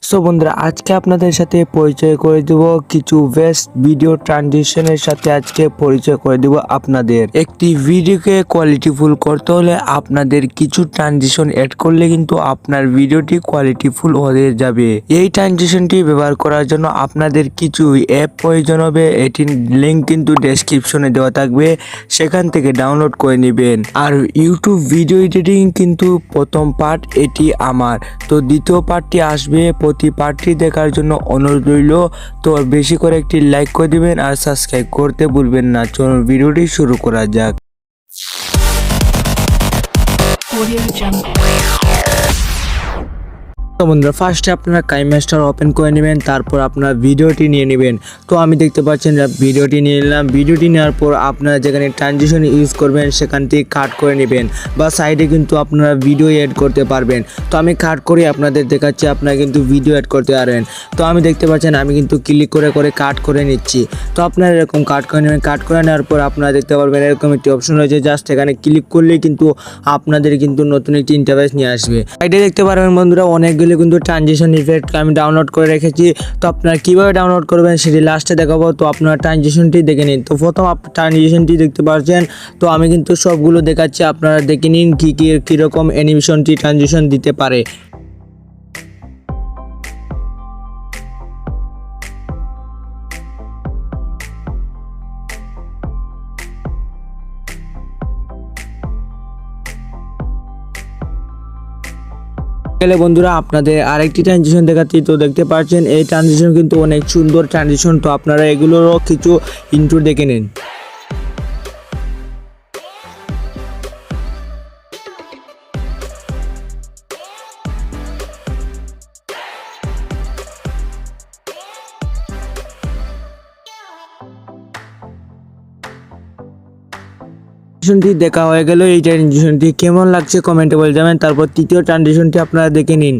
So বন্ধুরা আজকে আপনাদের সাথে পরিচয় করে দেব কিছু বেস্ট ভিডিও ট্রানজিশনের সাথে আজকে পরিচয় করে দেব আপনাদের। একটি ভিডিওকে কোয়ালিটিফুল করতে হলে আপনাদের কিছু ট্রানজিশন অ্যাড করলে কিন্তু আপনার ভিডিওটি কোয়ালিটিফুল হয়ে যাবে। এই ট্রানজিশনটি ব্যবহার করার জন্য আপনাদের কিছু অ্যাপ প্রয়োজন হবে, এটির লিঙ্ক কিন্তু ডেসক্রিপশনে দেওয়া থাকবে, সেখান থেকে ডাউনলোড করে নেবেন। আর ইউটিউব ভিডিও এডিটিং কিন্তু প্রথম পার্ট এটি আমার, তো দ্বিতীয় পার্টটি আসবে। প্রতি পার্টটি দেখার জন্য অনুরোধ রইল, তো বেশি করে একটি লাইক করে দিবেন আর সাবস্ক্রাইব করতে ভুলবেন না। চলুন ভিডিওটি শুরু করা যাক। তো বন্ধুরা ফার্স্টে আপনারা কাইমাস্টার ওপেন করে নেবেন, তারপর আপনার ভিডিওটি নিয়ে নেবেন। তো আমি দেখতে পাচ্ছেন ভিডিওটি নিয়ে নিলাম। ভিডিওটি নেওয়ার পর আপনারা যেখানে ট্রানজিশন ইউজ করবেন সেখান থেকে কাট করে নেবেন, বা সাইডে কিন্তু আপনারা ভিডিও অ্যাড করতে পারবেন। তো আমি কাট করে আপনাদের দেখাচ্ছি, আপনারা কিন্তু ভিডিও অ্যাড করতে পারবেন। তো আমি দেখতে পাচ্ছেন আমি কিন্তু ক্লিক করে করে কাট করে নিচ্ছি। তো আপনারা এরকম কাট করে নেবেন। কাট করে নেওয়ার পর আপনারা দেখতে পারবেন এরকম একটি অপশন রয়েছে, জাস্ট এখানে ক্লিক করলেই কিন্তু আপনাদের কিন্তু নতুন একটি ইন্টারফেস নিয়ে আসবে। সাইডে দেখতে পারবেন বন্ধুরা অনেকগুলো কিন্তু ট্রানজিশন ইফেক্ট আমি ডাউনলোড করে রেখেছি। তো আপনারা কিভাবে ডাউনলোড করবেন সেটি লাস্টে দেখাবো। তো আপনারা ট্রানজিশনটি দেখে নিন। তো প্রথম ট্রানজিশনটি দেখতে পাচ্ছেন, তো আমি কিন্তু সবগুলো দেখাচ্ছি, আপনারা দেখে নিন কীরকম অ্যানিমেশনটি ট্রানজিশন দিতে পারে। বন্ধুরা আপনাদের আরেকটি ট্রানজিশন দেখাচ্ছি। তো দেখতে পাচ্ছেন এই ট্রানজিশন কিন্তু অনেক সুন্দর ট্রানজিশন। তো আপনারা এগুলোরও কিছু ইন্ট্রো দেখে নিন। ট্রানজিশনটি দেখা হয়ে গেল। এই ট্রানজিশনটি কেমন লাগছে কমেন্টে বলে যাবেন। তারপর তৃতীয় ট্রানজিশনটি আপনারা দেখে নিন।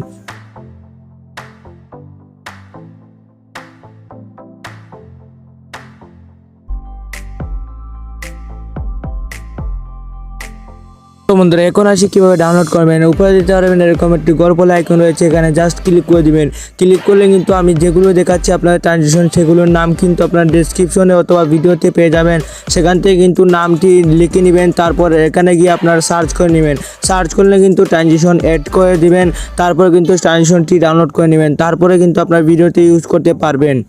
তো বন্ধুরা এখন আসি কিভাবে ডাউনলোড করবেন। উপরে দিতে পারবেন এরকম একটি গল্প আইকন রয়েছে, এখানে জাস্ট ক্লিক করে দিবেন। ক্লিক করলে কিন্তু আমি যেগুলো দেখাচ্ছি আপনাদের ট্রানজিশন, সেগুলোর নাম কিন্তু আপনার ডেসক্রিপশনে অথবা ভিডিওতে পেয়ে যাবেন। সেখান থেকে কিন্তু নামটি লিখে নেবেন, তারপর এখানে গিয়ে আপনার সার্চ করে নেবেন। সার্চ করলে কিন্তু ট্রানজিশন অ্যাড করে দিবেন, তারপর কিন্তু ট্রানজিশনটি ডাউনলোড করে নেবেন, তারপরে কিন্তু আপনার ভিডিওতে ইউজ করতে পারবেন।